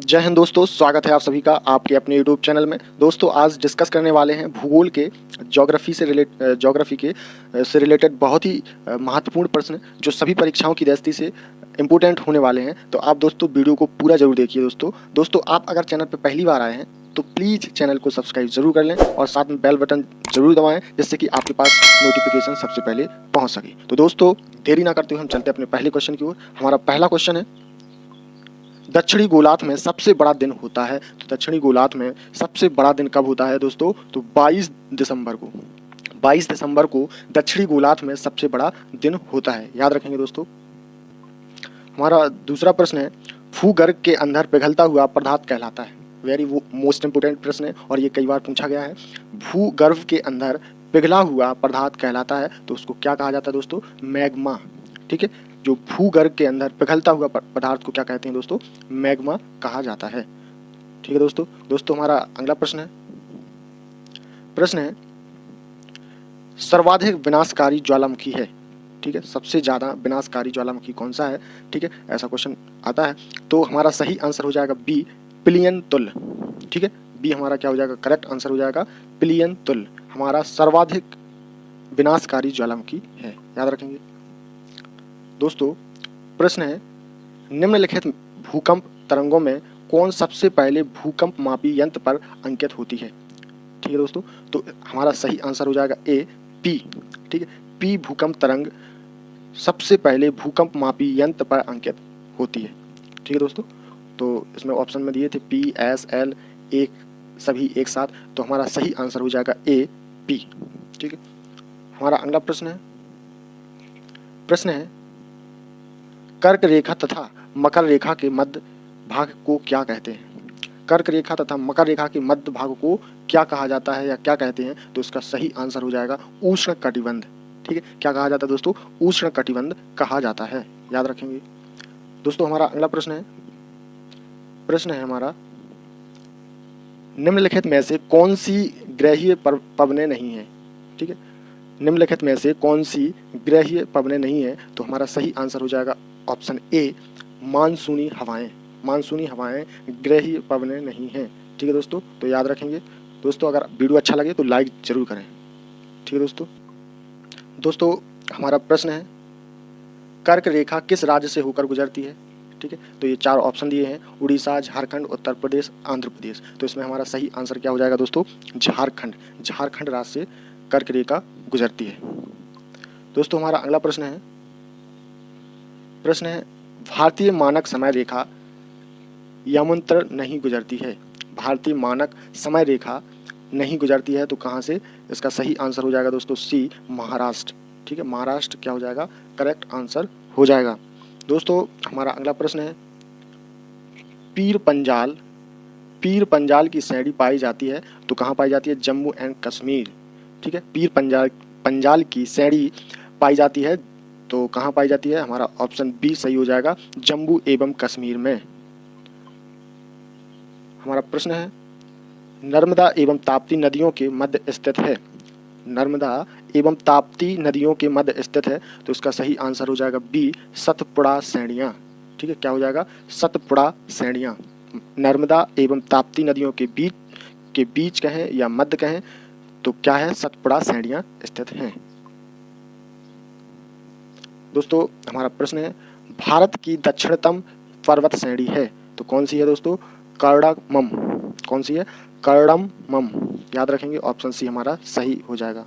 जय हिंद दोस्तों, स्वागत है आप सभी का आपके अपने यूट्यूब चैनल में। दोस्तों आज डिस्कस करने वाले हैं भूगोल के ज्योग्राफी के से रिलेटेड बहुत ही महत्वपूर्ण प्रश्न जो सभी परीक्षाओं की दृष्टि से इम्पोर्टेंट होने वाले हैं। तो आप दोस्तों वीडियो को पूरा जरूर देखिए। दोस्तों आप अगर चैनल पर पहली बार आए हैं तो प्लीज़ चैनल को सब्सक्राइब जरूर कर लें और साथ में बेल बटन जरूर दबाएं, जिससे कि आपके पास नोटिफिकेशन सबसे पहले पहुँच सके। तो दोस्तों देरी ना करते हुए हम चलते हैं अपने पहले क्वेश्चन की ओर। हमारा पहला क्वेश्चन है, दक्षिणी गोलार्ध में सबसे बड़ा दिन होता है। तो दक्षिणी गोलार्ध में सबसे बड़ा दिन कब होता है दोस्तों? तो 22 दिसंबर को। 22 दिसंबर को दक्षिणी गोलार्ध में सबसे बड़ा दिन होता है, याद रखेंगे दोस्तों। हमारा दूसरा प्रश्न है, भूगर्भ के अंदर पिघलता हुआ पदार्थ कहलाता है। वेरी मोस्ट इंपोर्टेंट प्रश्न है और ये कई बार पूछा गया है। भूगर्भ के अंदर पिघला हुआ पदार्थ कहलाता है, तो उसको क्या कहा जाता है दोस्तों? मैग्मा। ठीक है, जो भूगर्भ के अंदर पिघलता हुआ पदार्थ को क्या कहते हैं दोस्तों? मैग्मा कहा जाता है। ठीक है दोस्तों हमारा अगला प्रश्न है, सर्वाधिक विनाशकारी ज्वालामुखी है। ठीक है, सबसे ज्यादा विनाशकारी ज्वालामुखी कौन सा है? ठीक है, ऐसा क्वेश्चन आता है। तो हमारा सही आंसर हो जाएगा बी, प्लियन तुल। ठीक है, बी हमारा क्या हो जाएगा? करेक्ट आंसर हो जाएगा प्लियन तुल, हमारा सर्वाधिक विनाशकारी ज्वालामुखी है, याद रखेंगे। दोस्तों प्रश्न है, निम्नलिखित भूकंप तरंगों में कौन सबसे पहले भूकंप मापी यंत्र पर अंकित होती है? ठीक है दोस्तों, तो हमारा सही आंसर हो जाएगा ए, पी। ठीक है, पी भूकंप तरंग सबसे पहले भूकंप मापी यंत्र पर अंकित होती है। ठीक है दोस्तों, तो इसमें ऑप्शन में दिए थे पी, एस, एल, एक सभी एक साथ, तो हमारा सही आंसर हो जाएगा ए, पी। ठीक है, हमारा अगला प्रश्न है, कर्क रेखा तथा मकर रेखा के मध्य भाग को क्या कहते हैं? कर्क रेखा तथा मकर रेखा के मध्य भाग को क्या कहा जाता है या क्या कहते हैं? तो इसका सही आंसर हो जाएगा उष्ण कटिबंध। ठीक है, क्या कहा जाता है दोस्तों? उष्ण कटिबंध कहा जाता है, याद रखेंगे। दोस्तों हमारा अगला प्रश्न है हमारा, निम्नलिखित में से कौन सी ग्रहीय पवनें नहीं है? ठीक है, निम्नलिखित में से कौन सी ग्रहीय पवनें नहीं है? तो हमारा सही आंसर हो जाएगा ऑप्शन ए, मानसूनी हवाएं। मानसूनी हवाएं ग्रहीय पवनें नहीं हैं। ठीक है दोस्तों, तो याद रखेंगे। दोस्तों अगर वीडियो अच्छा लगे तो लाइक जरूर करें। ठीक है दोस्तों हमारा प्रश्न है, कर्क रेखा किस राज्य से होकर गुजरती है? ठीक है, तो ये चार ऑप्शन दिए हैं, उड़ीसा, झारखंड, उत्तर प्रदेश, आंध्र प्रदेश। तो इसमें हमारा सही आंसर क्या हो जाएगा दोस्तों? झारखंड। झारखंड राज्य से कर्क रेखा गुजरती है। दोस्तों हमारा अगला प्रश्न है, भारतीय मानक समय रेखा यमंत्र नहीं गुजरती है। भारतीय मानक समय रेखा नहीं गुजरती है, तो कहाँ से? इसका सही आंसर हो जाएगा दोस्तों सी, महाराष्ट्र। ठीक है, महाराष्ट्र क्या हो जाएगा? करेक्ट आंसर हो जाएगा। दोस्तों हमारा अगला प्रश्न है, पीर पंजाल की श्रेणी पाई जाती है, तो कहाँ पाई जाती है? जम्मू एंड कश्मीर। ठीक है, पीर पंजाल की श्रेणी पाई जाती है, तो कहाँ पाई जाती है? हमारा ऑप्शन बी सही हो जाएगा, जम्मू एवं कश्मीर में। हमारा प्रश्न है, नर्मदा एवं ताप्ती नदियों के मध्य स्थित है। नर्मदा एवं ताप्ती नदियों के मध्य स्थित है, तो इसका सही आंसर हो जाएगा बी, सतपुड़ा श्रेणियाँ। ठीक है, क्या हो जाएगा? सतपुड़ा श्रेणियाँ। नर्मदा एवं ताप्ती नदियों के बीच कहें या मध्य कहें, तो क्या है? सतपुड़ा श्रेणियाँ स्थित हैं। दोस्तों हमारा प्रश्न है, भारत की दक्षिणतम पर्वत श्रेणी है, तो कौन सी है दोस्तों? कर्डमम। कौन सी है? कर्डमम, याद रखेंगे। ऑप्शन सी हमारा सही हो जाएगा।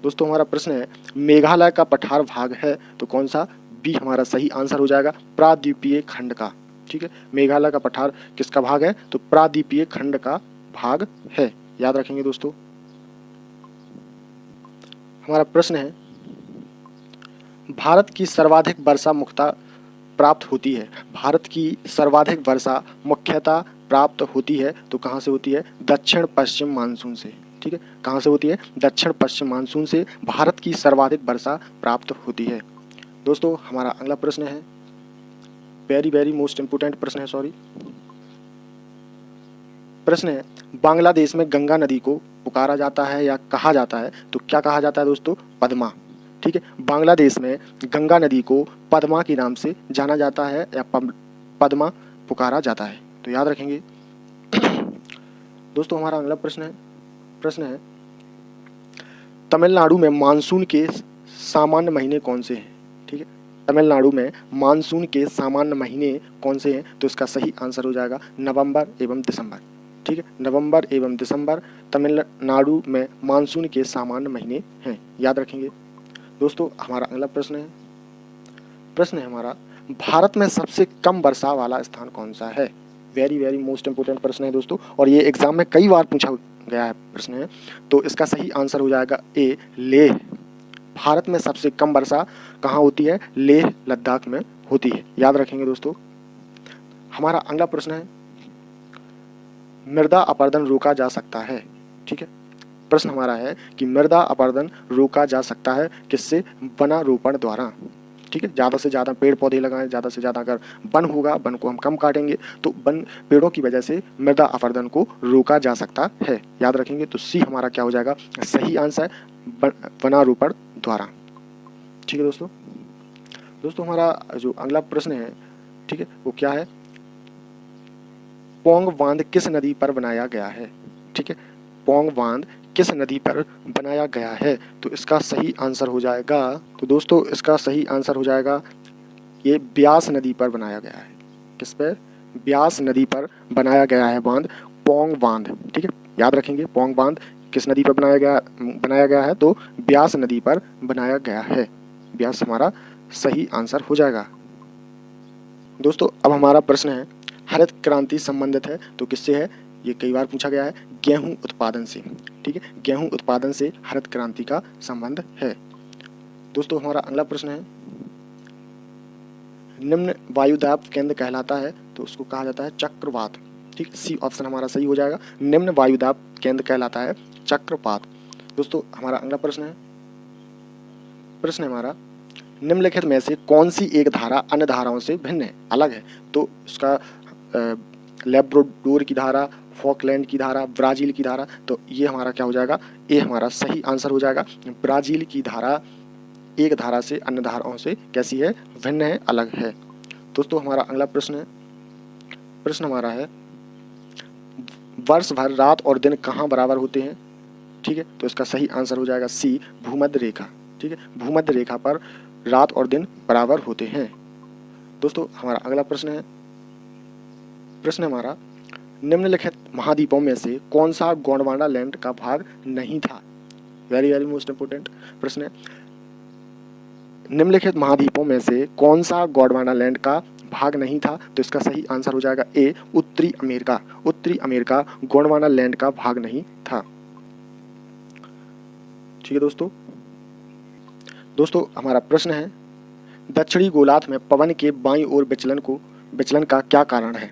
दोस्तों हमारा प्रश्न है, मेघालय का पठार भाग है, तो कौन सा? बी हमारा सही आंसर हो जाएगा, प्राद्वीपीय खंड का। ठीक है, मेघालय का पठार किसका भाग है? तो प्राद्वीपीय खंड का भाग है, याद रखेंगे दोस्तों। हमारा प्रश्न है, भारत की सर्वाधिक वर्षा मुख्यतः प्राप्त होती है। भारत की सर्वाधिक वर्षा मुख्यतः प्राप्त होती है, तो कहाँ से होती है? दक्षिण पश्चिम मानसून से। ठीक है, कहाँ से होती है? दक्षिण पश्चिम मानसून से भारत की सर्वाधिक वर्षा प्राप्त होती है। दोस्तों हमारा अगला प्रश्न है, वेरी मोस्ट इंपोर्टेंट प्रश्न है, प्रश्न है, बांग्लादेश में गंगा नदी को पुकारा जाता है या कहा जाता है, तो क्या कहा जाता है दोस्तों? पद्मा। ठीक है, बांग्लादेश में गंगा नदी को पद्मा के नाम से जाना जाता है या पद्मा पुकारा जाता है? तो याद रखेंगे दोस्तों हमारा अगला प्रश्न है तमिलनाडु में मानसून के सामान्य महीने कौन से हैं? ठीक है, तमिलनाडु में मानसून के सामान्य महीने कौन से हैं? तो इसका सही आंसर हो जाएगा नवंबर एवं दिसंबर। ठीक है, नवंबर एवं दिसंबर तमिलनाडु में मानसून के सामान्य महीने हैं, याद रखेंगे। दोस्तों हमारा अगला प्रश्न है हमारा भारत में सबसे कम वर्षा वाला स्थान कौन सा है? वेरी वेरी मोस्ट इंपोर्टेंट प्रश्न है दोस्तों, और ये एग्जाम में कई बार पूछा गया है प्रश्न है। तो इसका सही आंसर हो जाएगा ए, लेह। भारत में सबसे कम वर्षा कहाँ होती है? लेह लद्दाख में होती है, याद रखेंगे दोस्तों। हमारा अगला प्रश्न है मृदा अपरदन रोका जा सकता है? ठीक है, प्रश्न हमारा है कि मृदा अपरदन रोका जा सकता है किससे? वनारोपण द्वारा। ठीक है, ज़्यादा से ज़्यादा पेड़ पौधे लगाएं, ज़्यादा से ज़्यादा अगर वन होगा, वन को हम कम काटेंगे तो पेड़ों की वजह से मृदा अपरदन को रोका जा सकता है, याद रखेंगे। तो सी हमारा क्या हो जाएगा? सही आंसर वनारोपण द्वारा। ठीक है दोस्तों हमारा जो अगला प्रश्न है, ठीक है, वो क्या है? पोंग बांध किस नदी पर बनाया गया है? ठीक है, पोंग बांध किस नदी पर बनाया गया है? तो इसका सही आंसर हो जाएगा, तो दोस्तों इसका सही आंसर हो जाएगा ये ब्यास नदी पर बनाया गया है। किस पर? ब्यास नदी पर बनाया गया है बांध, पोंग बांध। ठीक है, याद रखेंगे पोंग बांध किस नदी पर बनाया गया है? तो ब्यास नदी पर बनाया गया है। ब्यास हमारा सही आंसर हो जाएगा। दोस्तों अब हमारा प्रश्न है हरित क्रांति संबंधित है, तो किससे है? ये कई बार पूछा गया है, गेहूं उत्पादन से। ठीक है, गेहूं उत्पादन से हरित क्रांति का संबंध है। दोस्तों हमारा अगला प्रश्न है निम्न वायुदाब केंद्र कहलाता है, तो उसको कहा जाता है चक्रवात। ठीक, सी ऑप्शन हमारा सही हो जाएगा, निम्न वायुदाब केंद्र कहलाता है चक्रवात। दोस्तों हमारा अगला प्रश्न है हमारा निम्नलिखित में से कौन सी एक धारा अन्य धाराओं से भिन्न है, अलग है? तो उसका लैब्राडोर की धारा, फॉकलैंड की धारा, ब्राज़ील की धारा। तो ये हमारा क्या हो जाएगा? ए हमारा सही आंसर हो जाएगा। ब्राज़ील की धारा एक धारा से अन्य धाराओं से कैसी है? भिन्न है, अलग है। दोस्तों हमारा अगला प्रश्न हमारा है वर्ष भर रात और दिन कहाँ बराबर होते हैं? ठीक है, तो इसका सही आंसर हो जाएगा सी, भूमध्य रेखा। ठीक है, भूमध्य रेखा पर रात और दिन बराबर होते हैं। दोस्तों हमारा अगला प्रश्न हमारा निम्नलिखित महाद्वीपों में से कौन सा गोंडवाना लैंड का भाग नहीं था? वेरी वेरी मोस्ट इंपोर्टेंट प्रश्न है। निम्नलिखित महाद्वीपों में से कौन सा गोंडवाना लैंड का भाग नहीं था? तो इसका सही आंसर हो जाएगा ए, उत्तरी अमेरिका। उत्तरी अमेरिका गोंडवाना लैंड का भाग नहीं था। ठीक है दोस्तों हमारा प्रश्न है दक्षिणी गोलार्ध में पवन के बाईं ओर विचलन का क्या कारण है?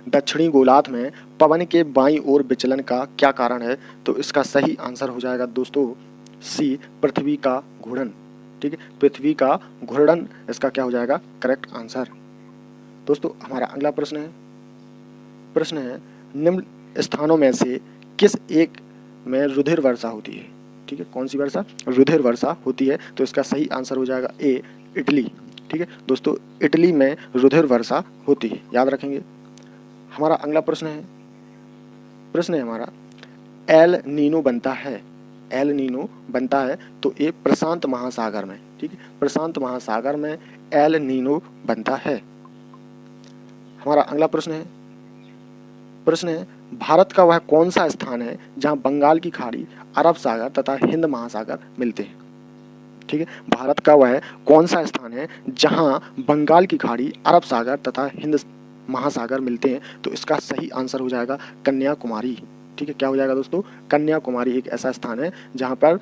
दक्षिणी गोलार्ध में पवन के बाईं ओर विचलन का क्या कारण है? तो इसका सही आंसर हो जाएगा दोस्तों सी, पृथ्वी का घूर्णन। ठीक है, पृथ्वी का घूर्णन इसका क्या हो जाएगा? Correct answer. दोस्तों हमारा अगला प्रश्न है निम्न स्थानों में से किस एक में रुधिर वर्षा होती है? ठीक है, कौन सी वर्षा? रुधिर वर्षा होती है। तो इसका सही आंसर हो जाएगा ए, इटली। ठीक है दोस्तों, इटली में रुधिर वर्षा होती है, याद रखेंगे। हमारा अगला प्रश्न है हमारा एल नीनो बनता है तो ये प्रशांत महासागर में। ठीक है, प्रशांत महासागर में एल नीनो बनता है। हमारा अगला प्रश्न है भारत का वह कौन सा स्थान है जहां बंगाल की खाड़ी, अरब सागर तथा हिंद महासागर मिलते हैं? ठीक है, भारत का वह कौन सा स्थान है जहां बंगाल की खाड़ी, अरब सागर तथा हिंद महासागर मिलते हैं? तो इसका सही आंसर हो जाएगा कन्याकुमारी। ठीक है, क्या हो जाएगा दोस्तों? कन्याकुमारी एक ऐसा स्थान है जहां पर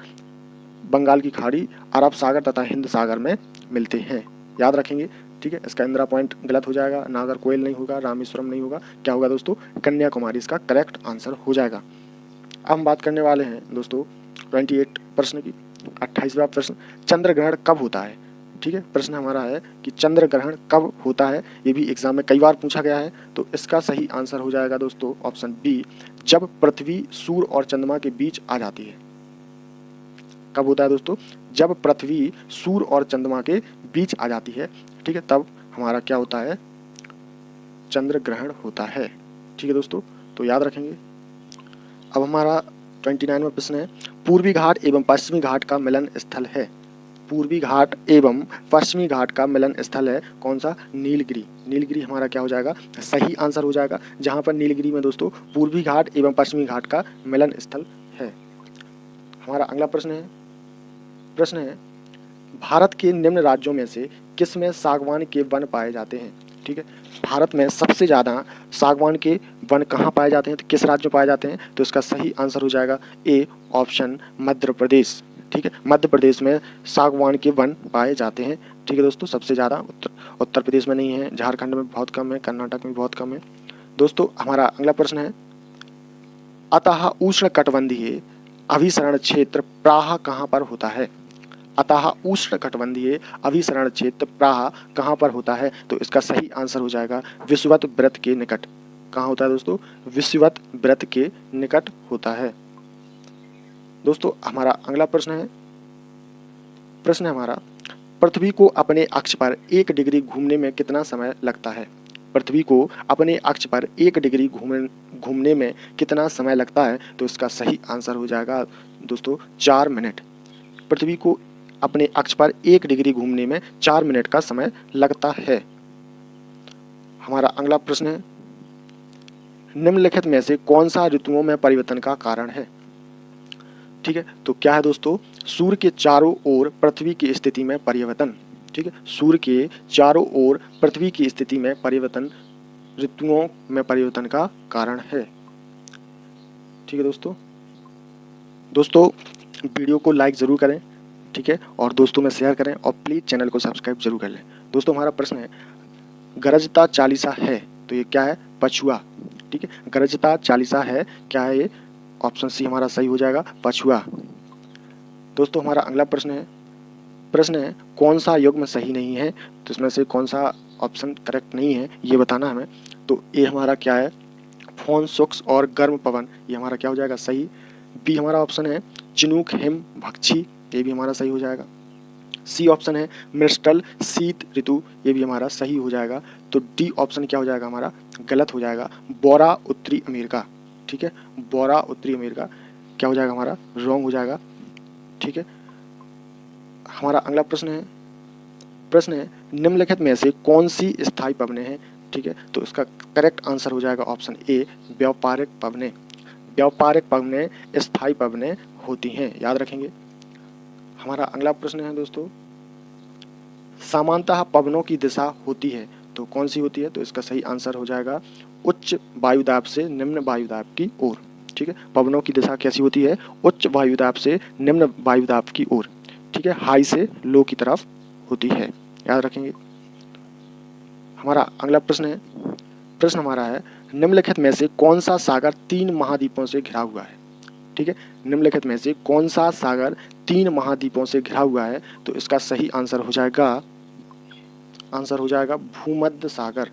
बंगाल की खाड़ी, अरब सागर तथा हिंद सागर में मिलते हैं, याद रखेंगे। ठीक है, इसका इंदिरा पॉइंट गलत हो जाएगा, नागरकोइल नहीं होगा, रामेश्वरम नहीं होगा, क्या होगा दोस्तों? कन्याकुमारी इसका करेक्ट आंसर हो जाएगा। अब हम बात करने वाले हैं दोस्तों 28 प्रश्न की। 28वां प्रश्न चंद्र ग्रहण कब होता है? ठीक है, प्रश्न हमारा है कि चंद्र ग्रहण कब होता है? ये भी एग्जाम में कई बार पूछा गया है। तो इसका सही आंसर हो जाएगा दोस्तों ऑप्शन बी, जब पृथ्वी सूर्य और चंद्रमा के बीच आ जाती है। कब होता है दोस्तों? जब पृथ्वी सूर्य और चंद्रमा के बीच आ जाती है। ठीक है, तब हमारा क्या होता है? चंद्र ग्रहण होता है। ठीक है दोस्तों, तो याद रखेंगे। अब हमारा 29वां प्रश्न है, पूर्वी घाट एवं पश्चिमी घाट का मिलन स्थल है। पूर्वी घाट एवं पश्चिमी घाट का मिलन स्थल है कौन सा? नीलगिरी। नीलगिरी हमारा क्या हो जाएगा? सही आंसर हो जाएगा, जहां पर नीलगिरी में दोस्तों पूर्वी घाट एवं पश्चिमी घाट का मिलन स्थल है। हमारा अगला प्रश्न है भारत के निम्न राज्यों में से किस में सागवान के वन पाए जाते हैं? ठीक है, भारत में सबसे ज़्यादा सागवान के वन कहाँ पाए जाते हैं, तो किस राज्य में पाए जाते हैं? तो इसका सही आंसर हो जाएगा ए ऑप्शन मध्य प्रदेश। ठीक है, मध्य प्रदेश में सागवान के वन पाए जाते हैं। ठीक है दोस्तों, सबसे ज़्यादा उत्तर प्रदेश में नहीं है, झारखंड में बहुत कम है, कर्नाटक में बहुत कम है। दोस्तों हमारा अगला प्रश्न है, अतः उष्णकटिबंधीय अभिसरण क्षेत्र प्राह कहाँ पर होता है? अतः उष्णकटिबंधीय अभिसरण क्षेत्र प्राह कहाँ पर होता है? तो इसका सही आंसर हो जाएगा विषुवत वृत्त के निकट। कहाँ होता है दोस्तों? विषुवत वृत्त के निकट होता है। दोस्तों हमारा अगला प्रश्न है हमारा, पृथ्वी को अपने अक्ष पर 1 डिग्री घूमने में कितना समय लगता है? पृथ्वी को अपने अक्ष पर 1 डिग्री घूमने में कितना समय लगता है? तो इसका सही आंसर हो जाएगा दोस्तों 4 मिनट। पृथ्वी को अपने अक्ष पर 1 डिग्री घूमने में 4 मिनट का समय लगता है। हमारा अगला प्रश्न है, निम्नलिखित में से कौन सा ऋतुओं में परिवर्तन का कारण है? ठीक है, तो क्या है दोस्तों? सूर्य के चारों ओर पृथ्वी की स्थिति में परिवर्तन। ठीक है, सूर्य के चारों ओर पृथ्वी की स्थिति में परिवर्तन ऋतुओं में परिवर्तन का कारण है। ठीक है दोस्तों वीडियो को लाइक ज़रूर करें, ठीक है, और दोस्तों में शेयर करें, और प्लीज़ चैनल को सब्सक्राइब जरूर कर लें। दोस्तों हमारा प्रश्न है, गरजता चालीसा है, तो ये क्या है? पछुआ। ठीक है, गरजता चालीसा है, क्या है ये? ऑप्शन सी हमारा सही हो जाएगा, पछुआ। दोस्तों हमारा अगला प्रश्न है कौन सा युग्म सही नहीं है? तो इसमें से कौन सा ऑप्शन करेक्ट नहीं है ये बताना हमें। तो ए हमारा क्या है? फोन शुष्क और गर्म पवन, ये हमारा क्या हो जाएगा? सही। बी हमारा ऑप्शन है चिनूक हिम भक्षी, ये भी हमारा सही हो जाएगा। सी ऑप्शन है मृष्टल शीत ऋतु, ये भी हमारा सही हो जाएगा। तो डी ऑप्शन क्या हो जाएगा? हमारा गलत हो जाएगा, बोरा उत्तरी अमेरिका। ठीक है, बोरा उत्तरी अमेरिका क्या हो जाएगा? हमारा रॉन्ग हो जाएगा। ठीक है, हमारा अगला प्रश्न है निम्नलिखित में से कौन सी स्थायी पवनें हैं? ठीक है, तो इसका करेक्ट आंसर हो जाएगा ऑप्शन ए व्यापारिक पवनें। व्यापारिक पवनें स्थायी पवनें होती हैं, याद रखेंगे। हमारा अगला प्रश्न है दोस्तों, सामान्यतः पवनों की दिशा होती है, तो कौन सी होती है? तो इसका सही आंसर हो जाएगा उच्च वायुदाब से निम्न वायुदाब की ओर। ठीक है, पवनों की दिशा कैसी होती है? उच्च वायुदाब से निम्न वायुदाब की ओर। ठीक है, हाई से लो की तरफ होती है, याद रखेंगे। हमारा अगला प्रश्न हमारा है, निम्नलिखित में से कौन सा सागर 3 महाद्वीपों से घिरा हुआ है? ठीक है, निम्नलिखित में से कौन सा सागर 3 महाद्वीपों से घिरा हुआ है? तो इसका सही आंसर हो जाएगा भूमध्य सागर।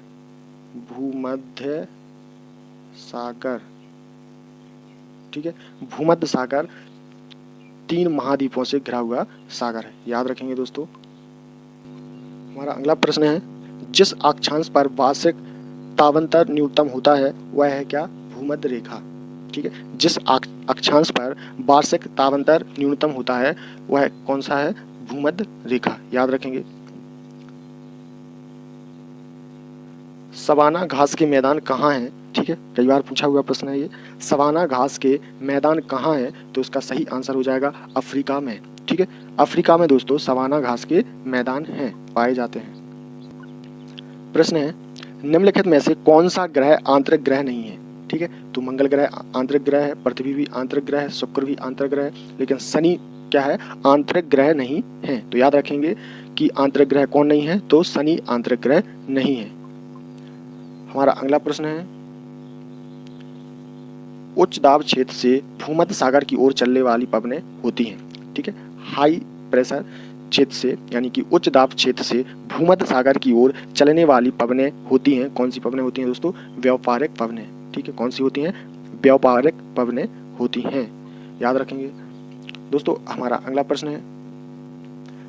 भूमध्य सागर। ठीक है, भूमध्य सागर 3 महाद्वीपों से घिरा हुआ सागर है, याद रखेंगे दोस्तों। हमारा अगला प्रश्न है, जिस अक्षांश पर वार्षिक तापंतर न्यूनतम होता है वह है क्या? भूमध्य रेखा। ठीक है, जिस अक्षांश पर वार्षिक तापंतर न्यूनतम होता है वह कौन सा है? भूमध्य रेखा, याद रखेंगे। सवाना घास के मैदान कहाँ हैं? ठीक है, कई बार पूछा हुआ प्रश्न है ये। सवाना घास के मैदान कहाँ हैं? तो इसका सही आंसर हो जाएगा अफ्रीका में। ठीक है, अफ्रीका में दोस्तों सवाना घास के मैदान हैं, पाए जाते हैं। प्रश्न है, निम्नलिखित में से कौन सा ग्रह आंतरिक ग्रह नहीं है? ठीक है, तो मंगल ग्रह आंतरिक ग्रह है, पृथ्वी भी आंतरिक ग्रह है, शुक्र भी आंतरिक ग्रह है, लेकिन शनि क्या है? आंतरिक ग्रह नहीं है। तो याद रखेंगे कि आंतरिक ग्रह कौन नहीं है? तो शनि आंतरिक ग्रह नहीं है। हमारा अगला प्रश्न है, उच्च दाब क्षेत्र से भूमध्य सागर की ओर चलने वाली पवनें होती हैं। ठीक है, हाई प्रेशर क्षेत्र से यानी कि उच्च दाब क्षेत्र से भूमध्य सागर की ओर चलने वाली पवनें होती हैं। कौन सी पवनें होती हैं दोस्तों? व्यापारिक पवनें। ठीक है, कौन सी होती हैं? व्यापारिक पवनें होती हैं, याद रखेंगे। दोस्तों हमारा अगला प्रश्न है,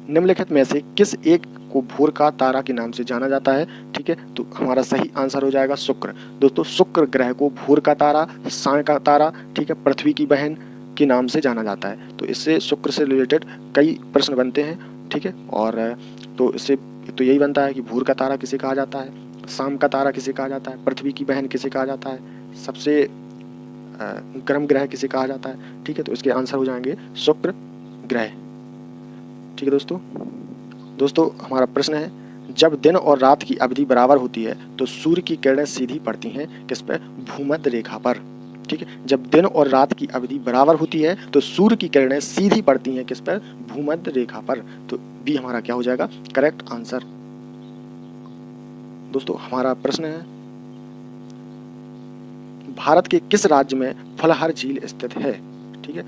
निम्नलिखित में से किस एक को भोर का तारा के नाम से जाना जाता है। ठीक है, तो हमारा सही आंसर हो जाएगा शुक्र। दोस्तों शुक्र ग्रह को भोर का तारा, साय का तारा, ठीक है, पृथ्वी की बहन के नाम से जाना जाता है। तो इससे शुक्र से रिलेटेड कई प्रश्न बनते हैं। ठीक है, और तो इससे तो यही बनता है कि भोर का तारा किसे कहा जाता है, शाम का तारा किसे कहा जाता है, पृथ्वी की बहन किसे कहा जाता है, सबसे गर्म ग्रह किसे कहा जाता है। ठीक है, तो इसके आंसर हो जाएंगे शुक्र ग्रह। ठीक है दोस्तों हमारा प्रश्न है, जब दिन और रात की अवधि बराबर होती है तो सूर्य की किरणें सीधी पड़ती हैं किस पर, भूमध्य रेखा पर। ठीक है, जब दिन और रात की अवधि बराबर होती है तो सूर्य की किरणें सीधी पड़ती हैं किस पर, भूमध्य रेखा पर। तो बी हमारा क्या हो जाएगा करेक्ट आंसर। दोस्तों हमारा प्रश्न है, भारत के किस राज्य में फुलहर झील स्थित है। ठीक है,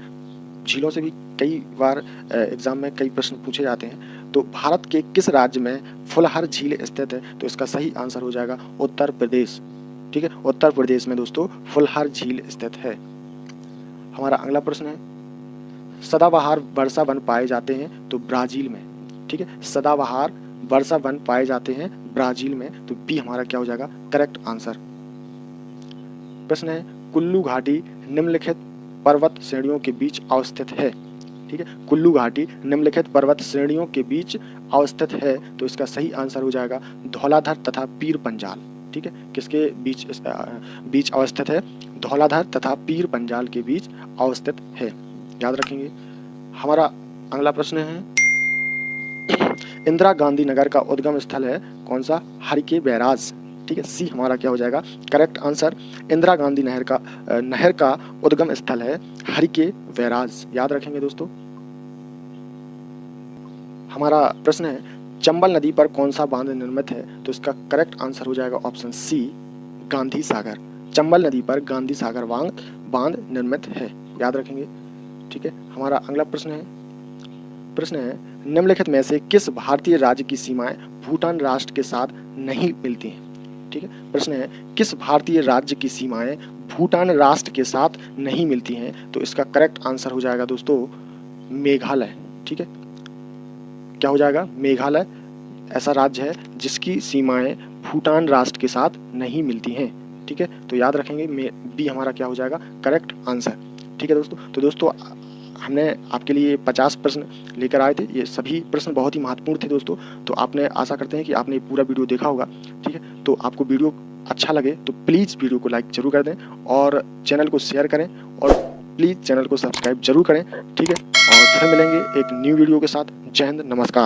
झीलों से भी कई बार एग्जाम में कई प्रश्न पूछे जाते हैं। तो भारत के किस राज्य में फुलहर झील स्थित है, तो इसका सही आंसर हो जाएगा उत्तर प्रदेश। ठीक है, उत्तर प्रदेश में दोस्तों फुलहर झील स्थित है। हमारा अगला प्रश्न है, सदाबहार वर्षा वन पाए जाते हैं तो ब्राजील में। ठीक है, सदाबहार वर्षा वन पाए जाते हैं ब्राजील में। तो बी हमारा क्या हो जाएगा करेक्ट आंसर। प्रश्न है, कुल्लू घाटी निम्नलिखित पर्वत श्रेणियों के बीच अवस्थित है। ठीक है, कुल्लू घाटी निम्नलिखित पर्वत श्रेणियों के बीच अवस्थित है। तो इसका सही आंसर हो जाएगा धौलाधर तथा पीर पंजाल। ठीक है, किसके बीच अवस्थित है, धौलाधर तथा पीर पंजाल के बीच अवस्थित है, याद रखेंगे। हमारा अगला प्रश्न है, इंदिरा गांधी नगर का उद्गम स्थल है कौन सा, हरिके बैराज। ठीक है, सी हमारा क्या हो जाएगा करेक्ट आंसर। इंदिरा गांधी नहर का उद्गम स्थल है हरिके बैराज, याद रखेंगे दोस्तों। हमारा प्रश्न है, चंबल नदी पर कौन सा बांध निर्मित है, तो इसका करेक्ट आंसर हो जाएगा ऑप्शन सी गांधी सागर। चंबल नदी पर गांधी सागर बांध निर्मित है, याद रखेंगे। ठीक है, हमारा अगला प्रश्न है, निम्नलिखित में से किस भारतीय राज्य की सीमाएं भूटान राष्ट्र के साथ नहीं मिलती हैं। ठीक है, प्रश्न है, किस भारतीय राज्य की सीमाएं भूटान राष्ट्र के साथ नहीं मिलती हैं, तो इसका करेक्ट आंसर हो जाएगा दोस्तों मेघालय। ठीक है, क्या हो जाएगा मेघालय ऐसा राज्य है जिसकी सीमाएं भूटान राष्ट्र के साथ नहीं मिलती हैं। ठीक है, तो याद रखेंगे बी हमारा क्या हो जाएगा करेक्ट आंसर। ठीक है दोस्तों, तो दोस्तों हमने आपके लिए 50 प्रश्न लेकर आए थे। ये सभी प्रश्न बहुत ही महत्वपूर्ण थे दोस्तों। तो आपने आशा करते हैं कि आपने पूरा वीडियो देखा होगा। ठीक है, तो आपको वीडियो अच्छा लगे तो प्लीज़ वीडियो को लाइक जरूर कर दें और चैनल को शेयर करें और प्लीज़ चैनल को सब्सक्राइब जरूर करें। ठीक है, और फिर मिलेंगे एक न्यू वीडियो के साथ। जय हिंद, नमस्कार।